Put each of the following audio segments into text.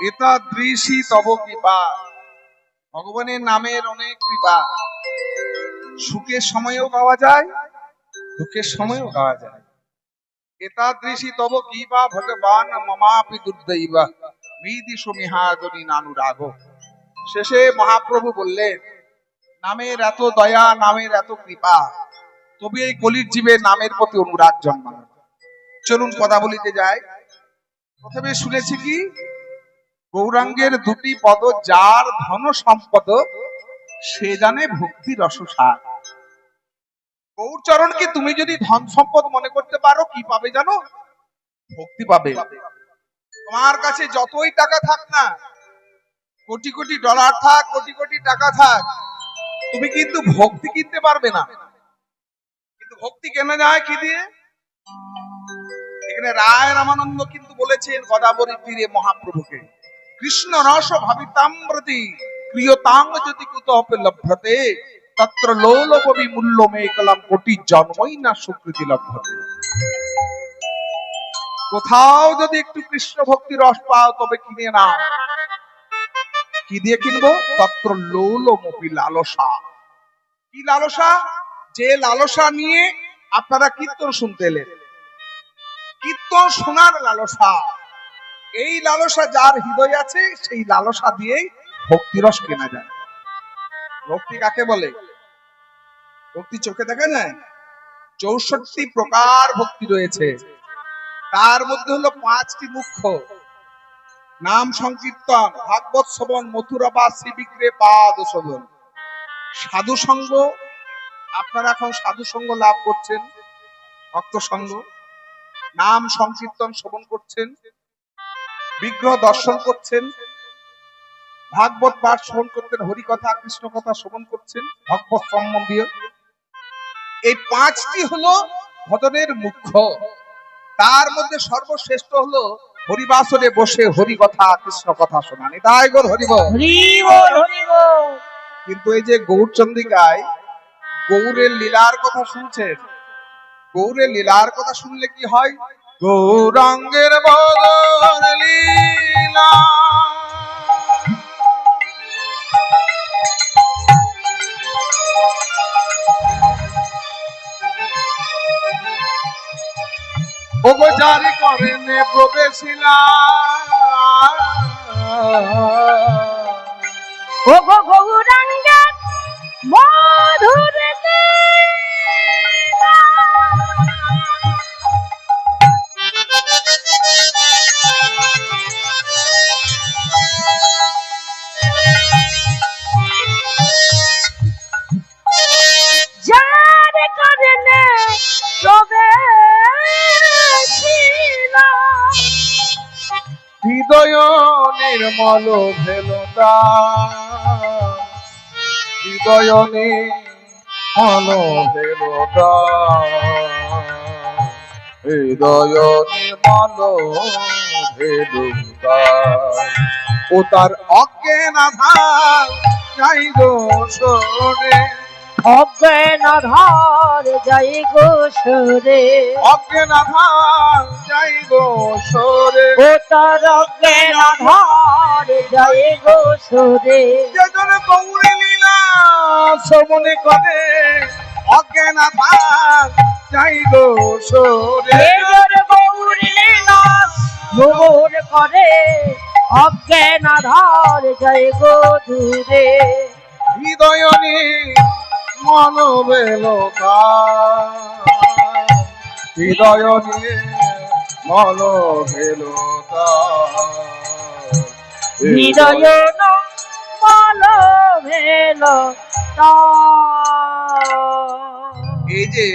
এতাদৃশী তব কৃপা। ভগবানের নামের অনেক কৃপা, সুখের সময়ও গাওয়া যায়, দুঃখের সময়ও গাওয়া যায়। এতাদৃশী তব কৃপা ভগবান মমাপি দুর্দৈবা বিদিশো মিহাজনী নানুরাগ। শেষে মহাপ্রভু বললেন, নামের এত দয়া, নামের এত কৃপা, তবে এই কলির জীবের নামের প্রতি অনুরাগ জন্মানো। চলুন কথা বলিতে যায়। প্রথমে শুনেছি কি, গৌরাঙ্গের দুটি পদ, যার ধন সম্পদ সে জানে ভক্তি রসসার। গৌরচরণকে তুমি যদি ধন সম্পদ মনে করতে পারো, কি পাবে জানো? ভক্তি পাবে। তোমার কাছে যতই টাকা থাক না, কোটি কোটি ডলার থাক, কোটি কোটি টাকা থাক, তুমি কিন্তু ভক্তি কিনতে পারবে না। কিন্তু ভক্তি কেনা যায় কি দিয়ে? এখানে রায় রামানন্দ কিন্তু বলেছেন গদাবরী তীরে মহাপ্রভুকে, কৃষ্ণ রস ভাবিতাম্রতি প্রিয়তাং যদি কুতপে লভ্যতে তত্র লোলবি মূল্য মেকলাম কোটি জন্মই না সুকৃতি লভ্যতে। কোথাও যদি একটু কৃষ্ণ ভক্তি রস পাও, তবে কিনে নাও। কি দিয়ে কিনবো? তত্র লোলমপি লালসা। কি লালসা? যে লালসা নিয়ে আপনারা কীর্তন শুনতে এলেন, কীর্তন শোনার লালসা। এই লালসা যার হৃদয় আছে, সেই লালসা দিয়েই ভক্তি রস কেনা যায়। ভক্তি কাকে বলে? ভক্তি চোখে দেখা যায়? 64 প্রকার ভক্তি রয়েছে। তার মধ্যে হলো 5টি মুখ্য: নাম সংকীর্তন, ভাগবত শ্রবণ, মথুরা বা শ্রী বিগ্রহে পাদ শোভন। সাধু সঙ্গ, আপনারা এখন সাধু সঙ্গ লাভ করছেন, ভক্ত সঙ্গ। নাম সংকীর্তন শ্রবণ করছেন, বিগ্রহ দর্শন করছেন, ভাগবত পাঠ শ্রবণ করতেন, হরি কথা কৃষ্ণ কথা শ্রবণ করছেন, ভগবত সম্বন্ধীয়। এই 5টি হলো ভজনের মুখ্য। তার মধ্যে সর্বশ্রেষ্ঠ হলো হরিবাসরে বসে হরি কথা কৃষ্ণ কথা শোনা। নিতাই গৌর হরি বল। কিন্তু এই যে গৌরচন্দ্রিকায় গৌরের লীলার কথা শুনছেন, গৌরের লীলার কথা শুনলে কি হয়? গৌরাঙ্গের বদন লীলা, ওগো জারি করেন প্রবেশিলা, ওগো গৌরাঙ্গের মধুর যার কারণে প্রবেশিলা, হৃদয় নির্মল ভেলতা, হৃদয় নির্মল ভেলতা, হৃদয় নির্মল ভেলতা। ও তার অজ্ঞান আধার যাই গো সরে, অজ্ঞান আধার যাই গো সরে, অজ্ঞান আধার যাই গো সরে। ও তার অজ্ঞান আধার যাই গো সরে। যেজন গৌরী লীলা শ্রবণে করে, অজ্ঞান আধার যাই গো সরে। যেজন গৌরী লীলা শ্রবণ করে, অজ্ঞান আধার যাই গো দূরে। হৃদয় নির্মল ভেলতা, হৃদয় নির্মল ভেলতা, হৃদয় নির্মল ভেলতা। এই যে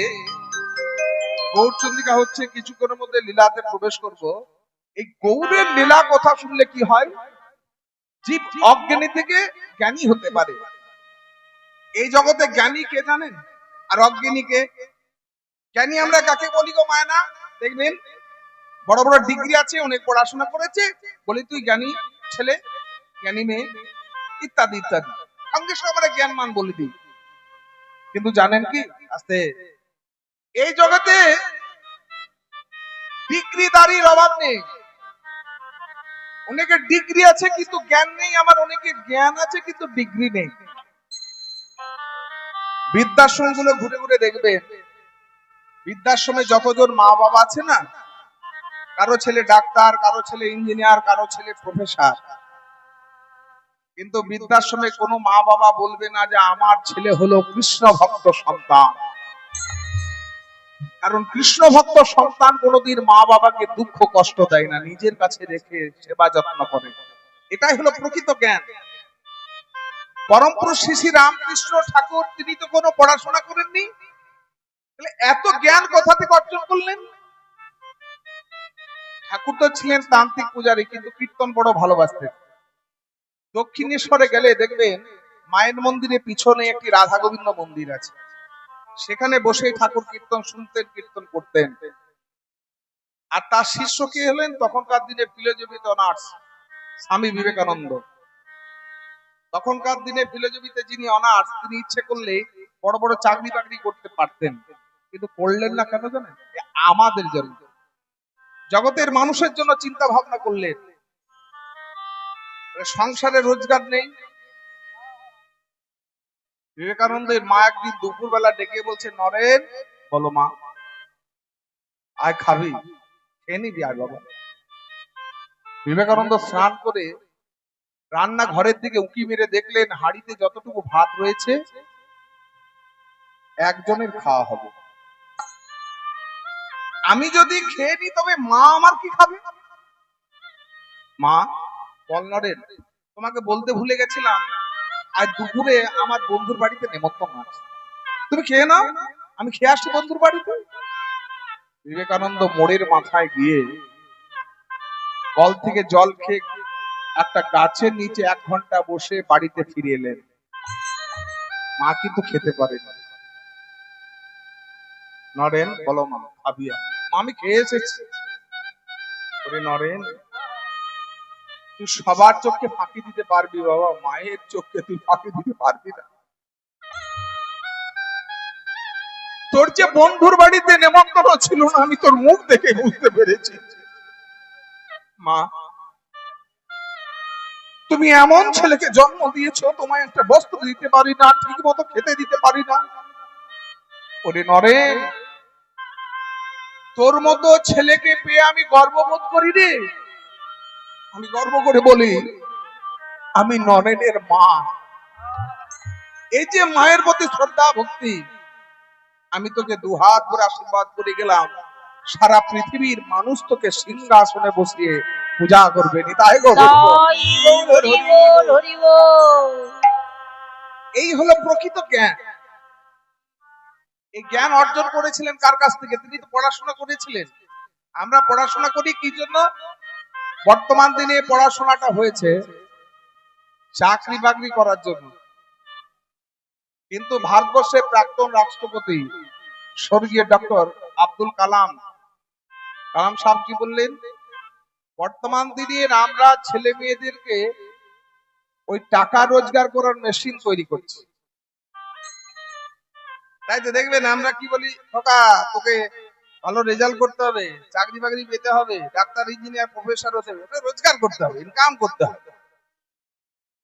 গৌরচন্দ্রিকা হচ্ছে, কিছুক্ষণের মধ্যে লীলাতে প্রবেশ করব। এই গৌরের লীলা কথা শুনলে কি হয়? জীব অজ্ঞানী থেকে জ্ঞানী হতে পারে। এই জগতে জ্ঞানী কে জানেন? আর অজ্ঞানী কে? জ্ঞানী আমরা কাকে বলি গো মায়না? দেখবেন বড় বড় ডিগ্রি আছে, অনেক পড়াশোনা করেছে, বলি তুই জ্ঞানী ছেলে, জ্ঞানী মেয়ে, ইত্যাদি ইত্যাদি, সঙ্গে সঙ্গে আমরা জ্ঞানমান বলে দিই। কিন্তু জানেন কি, আস্তে এই জগতে ডিগ্রিদারির অভাব নেই। অনেকের ডিগ্রি আছে কিন্তু জ্ঞান নেই, আমার অনেকের জ্ঞান আছে কিন্তু ডিগ্রি নেই। বৃদ্ধাশ্রম গুলো ঘুরে ঘুরে দেখবেন, বৃদ্ধাশ্রমে যতজন মা বাবা আছে না, কারো ছেলে ডাক্তার, কারো ছেলে ইঞ্জিনিয়ার, কারো ছেলে প্রফেসর, কিন্তু বৃদ্ধাশ্রমে কোনো মা বাবা বলবে না যে আমার ছেলে হলো কৃষ্ণ ভক্ত সন্তান। কারণ কৃষ্ণ ভক্ত সন্তান কোনোদিন মা বাবাকে দুঃখ কষ্ট দেয় না, নিজের কাছে রেখে সেবা যত্ন করে। এটাই হলো প্রকৃত জ্ঞান। পরম পুরুষ শ্রী শ্রী রামকৃষ্ণ ঠাকুর তিনি তো কোনো পড়াশোনা করেননি, তাহলে এত জ্ঞান কোথা থেকে অর্জন করলেন? ঠাকুর তো ছিলেন তান্ত্রিক পূজারী, কিন্তু কীর্তন বড় ভালোবাসতেন। দক্ষিণেশ্বরে গেলে দেখবেন মায়ের মন্দিরে পিছনে একটি রাধা গোবিন্দ মন্দির আছে, সেখানে বসে ঠাকুর কীর্তন শুনতেন, কীর্তন করতেন। আর তার শিষ্য কে হলেন? তখনকার দিনে ফিলোজফিতে অনার্স স্বামী বিবেকানন্দ। তখনকার দিনে ফিলোজফিতে যিনি অনার্স, তিনি ইচ্ছে করলে বড় বড় চাকরি বাকরি করতে পারতেন, কিন্তু করলেন না। কেন জানেন? আমাদের জন্য, জগতের মানুষের জন্য চিন্তা ভাবনা করলেন। সংসারে রোজগার নেই। বিবেকানন্দের মা একদিন দুপুর বেলা ডেকে বলছে, নরেন, বলো মা, আয় খাবি, খেয়ে নিবি আয় বাবা। বিবেকানন্দ স্নান করে রান্না ঘরের দিকে উঁকি মেরে দেখলেন হাঁড়িতে যতটুকু ভাত রয়েছে একজনের খাওয়া হবে। আমি যদি খেয়ে নি তবে মা আমার কি খাবে? মা বল, নরেন, তোমাকে বলতে ভুলে গেছিলাম, আজ দুপুরে আমার বন্ধুর বাড়িতে নেমন্তন্ন আছে, তুমি খেয়ে নাও, আমি খেয়ে আসছি বন্ধুর বাড়িতে। বিবেকানন্দ মোড়ের মাথায় গিয়ে কল থেকে জল খেয়ে একটা গাছের নিচে 1 ঘন্টা বসে বাড়িতে ফিরে এলেন। মা কিন্তু খেতে পারেনি। নরেন, বলো মা, খাবি? আমি খেয়ে এসেছি। ওরে নরেন, তুই সবার চোখকে ফাঁকি দিতে পারবি বাবা, মায়ের চোখকে তুই ফাঁকি দিতে পারবি না। তোর যে বন্ধুর বাড়িতে নেমন্তন্ন ছিল না, আমি তোর মুখ দেখে বুঝতে পেরেছি। মা, তুমি এমন ছেলেকে জন্ম দিয়েছো, তোমায় একটা বস্ত্র দিতে পারি না, ঠিক মতো খেতে দিতে পারি না। ওরে নরেন, তোর মতো ছেলেকে পেয়ে আমি গর্ববোধ করি রে। আমি গর্ব করে বলি, আমি নরেনের মা। এই যে মায়ের প্রতি শ্রদ্ধা ভক্তি, আমি তোকে 2 হাত ভরে আশীর্বাদ করে গেলাম, সারা পৃথিবীর মানুষ তোকে সিংহাসনে বসিয়ে পূজা করবে। তাই এই হলো প্রকৃত জ্ঞান। এই জ্ঞান অর্জন করেছিলেন কার কাছ থেকে? তিনি তো পড়াশোনা করেছিলেন। আমরা পড়াশোনা করি কি জন্য? বর্তমান দিনে পড়াশোনাটা হয়েছে চাকরি বাকরি করার জন্য। কিন্তু ভারতবর্ষের প্রাক্তন রাষ্ট্রপতি স্বর্গীয় ডক্টর আব্দুল কালাম সাহেব কি বললেন? বর্তমান দিনে আমরা ছেলে মেয়েদেরকে ওই টাকা রোজগার করার মেশিন তৈরি করছি। তাই তো দেখবেন আমরা কি বলি, খোকা তোকে ভালো রেজাল্ট করতে হবে, চাকরি বাকরি পেতে হবে, ডাক্তার ইঞ্জিনিয়ার প্রফেসর হতে হবে, রোজগার করতে হবে, ইনকাম করতে হবে।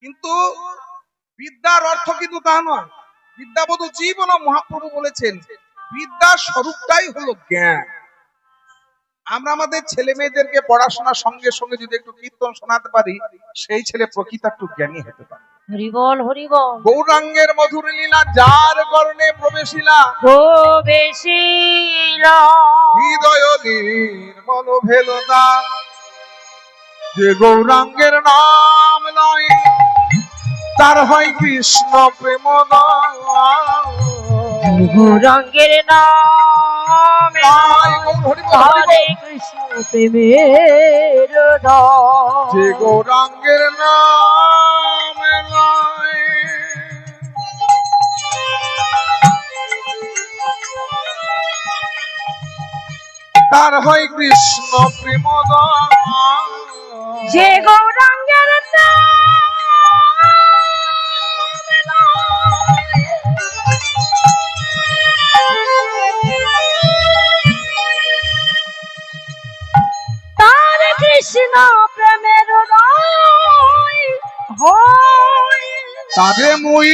কিন্তু বিদ্যার অর্থ কিন্তু তা নয়। বিদ্যাবোধ জীবন মহাপ্রভু বলেছেন, বিদ্যার স্বরূপটাই হলো জ্ঞান। আমরা আমাদের ছেলে মেয়েদেরকে পড়াশোনার সঙ্গে সঙ্গে যদি একটু কীর্তন শোনাতে পারি, সেই ছেলে প্রকৃত একটু জ্ঞানী হতে পারে। হরিবল হরিবল। গৌরাঙ্গের মধুর লীলা যার কর্ণে প্রবেশিলা, হৃদয় নির্মল ভেলতা, যে গৌরাঙ্গের নাম নয় তার হয় কৃষ্ণ প্রেম। গৌরাঙ্গের নাম হরে কৃষ্ণ প্রেমের নাম, যে গৌরাঙ্গের নাম নয় তার হয় কৃষ্ণ প্রেম। যে গৌরাঙ্গের তার কৃষ্ণ প্রেমের তারে মুই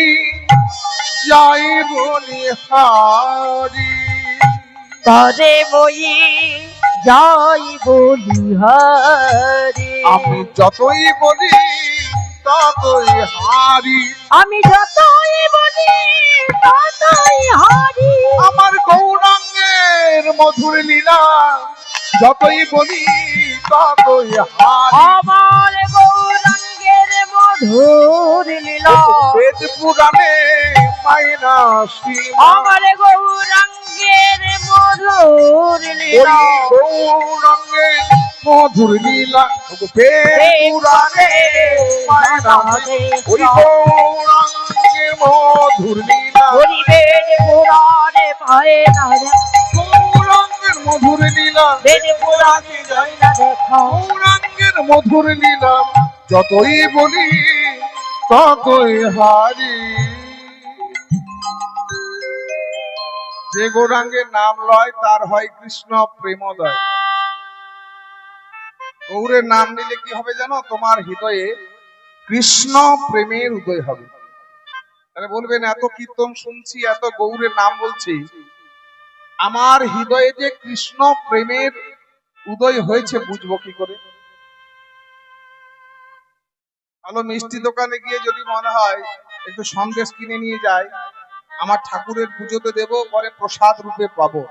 যাই বলি হারি। তরে মই যাই বলি হারি। আমি যতই বলি ততই হারি। আমি যতই বলি ততই হারি। আমার গৌরাঙ্গের মধুর লীলা যতই বলি ততই হারি। আমার গৌরাঙ্গের মধুর লীলা বেদ পুরাণে পাই না সীমা। আমার গৌরাঙ্গের মধুর লীলা ওই গৌরাঙ্গের মধুর লীলা বেদ পুরাণে পাই না। ওই গৌরাঙ্গের মধুর লীলা বেদ পুরাণে পায় না। গৌরাঙ্গের মধুর লীলা বেদ পুরাণে যায় না দেখা। গৌরাঙ্গের মধুর লীলা যতই বলি ততই হারি। যে গৌরাঙ্গের নাম লয় তার হয় কৃষ্ণ প্রেমোদয়। গৌরের নাম নিলে কি হবে জানো? তোমার হৃদয়ে কৃষ্ণ প্রেমের উদয় হবে। তাহলে বলবেন এত কীর্তন শুনছি, এত গৌরের নাম বলছি, আমার হৃদয়ে যে কৃষ্ণ প্রেমের উদয় হয়েছে বুঝবো কি করে? ভালো মিষ্টি দোকানে গিয়ে যদি মনে হয় একটু সন্দেশ কিনে নিয়ে যায়, আমার ঠাকুরের পুজোতে দেব, পরে প্রসাদ রূপে পাবো,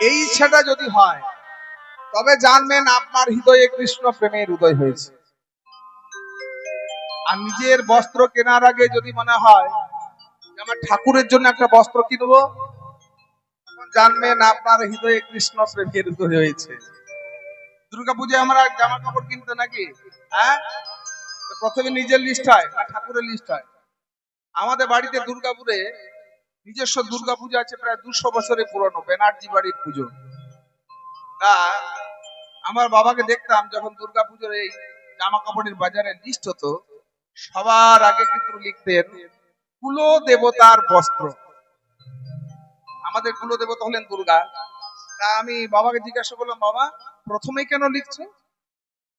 এই ইচ্ছাটা যদি হয় তবে জানবেন আপনার হৃদয়ে কৃষ্ণ প্রেমের উদয় হয়েছে। আর নিজের বস্ত্র কেনার আগে যদি মনে হয় যে আমার ঠাকুরের জন্য একটা বস্ত্র কিনবো, তখন জানবেন আপনার হৃদয়ে কৃষ্ণ প্রেমের উদয় হয়েছে। দুর্গাপূজায় আমরা জামা কাপড় কিনতে নাকি, হ্যাঁ, প্রথমে নিজের লিস্ট হয় না ঠাকুরের লিস্ট হয়? আমাদের বাড়িতে দুর্গাপুরে নিজস্ব দুর্গাপূজা আছে, প্রায় 200 বছরের পুরনো, ব্যানার্জি বাড়ির পুজো। তা আমার বাবাকে দেখতাম যখন দুর্গাপুজোর এই জামা কাপড়ের বাজারে লিস্ট হতো, সবার আগে কিন্তু লিখতেন কুল দেবতার বস্ত্র। আমাদের কুল দেবতা হলেন দুর্গা। তা আমি বাবাকে জিজ্ঞাসা করলাম, বাবা প্রথমেই কেন লিখছো?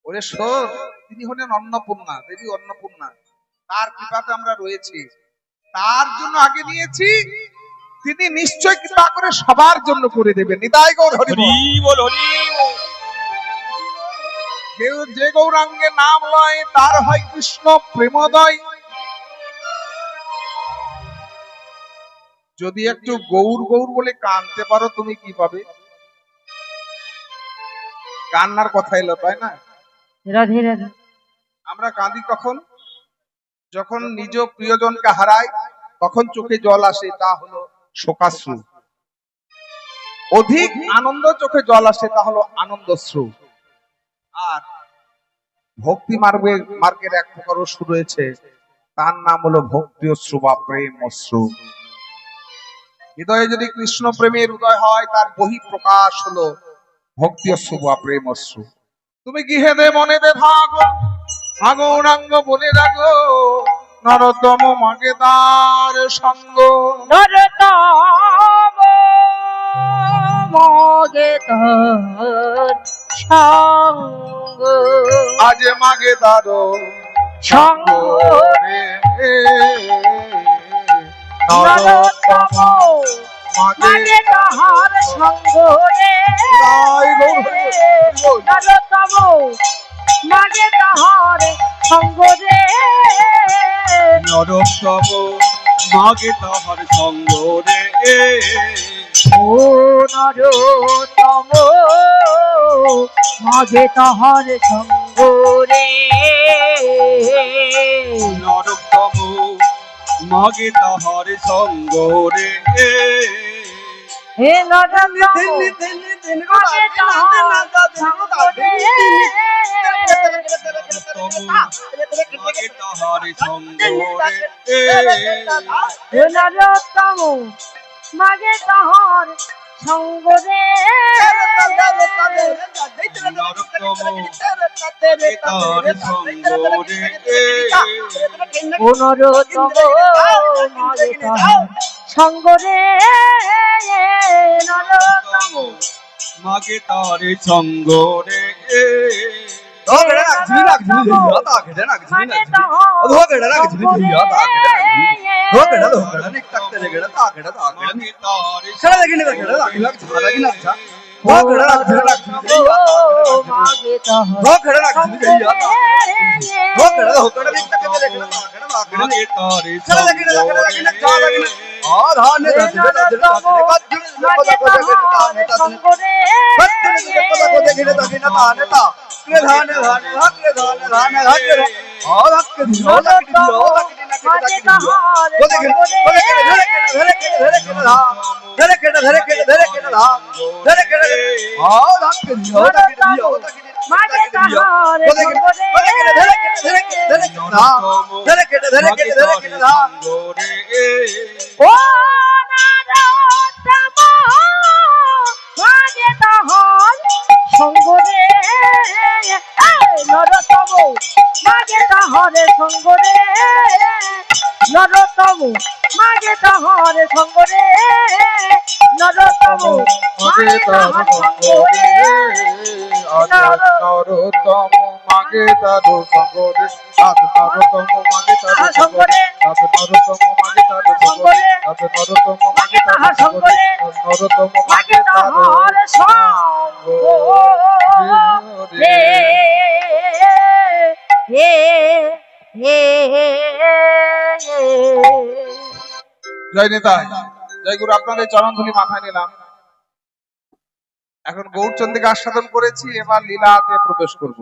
ওরে শোন, তিনি হলেন অন্নপূর্ণা দেবী, অন্নপূর্ণা, তার কৃপাতে আমরা রয়েছি, তার জন্য আগে নিয়েছি, তিনি নিশ্চয় কৃপা করে সবার জন্য করে দেবেন। নিতাই গৌর হরি বল। কেউ যে গৌরাঙ্গের নাম লয় তার হয় কৃষ্ণ প্রেমোদয়। যদি একটু গৌর গৌর বলে কাঁদতে পারো, তুমি কি পাবে? কান্নার কথা এলো, তাই না? রাধে রাধে। আমরা কাঁদি কখন? যখন নিজ প্রিয়জনকে হারাই, তখন চোখে জল আসে, তা হলো শোকাশ্রু। অধিক আনন্দ চোখে জল আসে, তা হলো আনন্দশ্রু। আর ভক্তি মার্গের এক প্রকার অশ্রু রয়েছে, তার নাম হলো ভক্তি অশ্রু বা প্রেম অশ্রু। হৃদয়ে যদি কৃষ্ণ প্রেমের উদয় হয়, তার বহিঃপ্রকাশ হলো ভক্তি অশ্রু বা প্রেম অশ্রু। তুমি গৃহেদে মনে দে থাকো, গৌরাঙ্গ বলে রাখো, নরতম মাগে তার সঙ্গ। নরতম মাগে তার সঙ্গ। আজ মাগে তার সঙ্গ রে। নরতম মাগে তাহার সঙ্গ রে। নরতম মাগে তাহার সঙ্গ রে। নরোত্তম মাগে তাহার সঙ্গ রে। ও নরোত্তম মাগে তাহার সঙ্গ রে। নরোত্তম মাগে তাহার সঙ্গ রে। হে নরোত্তম মাগে তাহার সঙ্গ রে। নরোত্তম মাগে তাহার সঙ্গ রে। হে নরোত্তম মাগে তাহার সঙ্গ রে। নরোত্তম মাগে তাহার সঙ্গ রে। ও নরোত্তম মাগে তাহার সঙ্গ রে। নরোত্তম মাগে তাহার সঙ্গ রে। ধোগড়া রাখছিলি রাখছিলি ধিয়া তাকেড়ে রাখছিলি রাখছিলি ধোগড়া রাখছিলি ধিয়া তাকেড়ে রাখছিলি ধোগড়া ধোগড়া নিক তাকতে রেগড়া তাকেড়ে তাকেড়ে সেটা দেখিনি দেখিড়া রাখি লাগ ঝাড়া কি লাগছা ধোগড়া রাখছিলি রাখছিলি ধিয়া মাগে তাহার ধোগড়া রাখছিলি ধিয়া ধোগড়া ধোগড়া নিক তাকতে রেগড়া তাকেড়ে তাকেড়ে সেটা দেখিনি দেখিড়া রাখি লাগ ঝাড়া লাগি আ ধানে ধানে ধানে কথা কথা কথা তানে তানে কথা কথা ঘিরে তাকে না তানে তা রে ধানে ধানে ধানে ধানে ধানে ধানে আ ধাক্কে দিও লাকি দিও লাকি দিনা মাগে দিও তাহার ধরে কেটে ধরে কেটে ধরে কেটে ধা ধরে কেটে ধরে কেটে ধরে কেটে ধা ধরে কেটে আ ধাক্কে দিও লাকি দিও লাকি মাগে তাহার ধরে কেটে ধরে কেটে ধরে কেটে ধরে কেটে ধা ধরে কেটে ধরে কেটে ধরে কেটে ধা ও নারোত্তম মাগে তাহার সঙ্গরে নরতম মাগে তাহার সঙ্গরে নরতম মাগে তাহার সঙ্গরে নরতম মাগে তাহার সঙ্গরে নরোত্তম মাগে তারো সঙ্গরে আজ নরোত্তম মাগে তারো সঙ্গরে আজ নরোত্তম মাগে তারো সঙ্গরে আজ নরোত্তম মাগে তারো সঙ্গরে নরোত্তম মাগে মাগে তারো তাহার সঙ্গরে হে হে জয় নেতাই জয় গুরু আপনাদের চরণধুলি মাথায় নিলাম এখন গৌরচন্দ্রকে আস্বাদন করেছি এবার লীলাতে প্রবেশ করব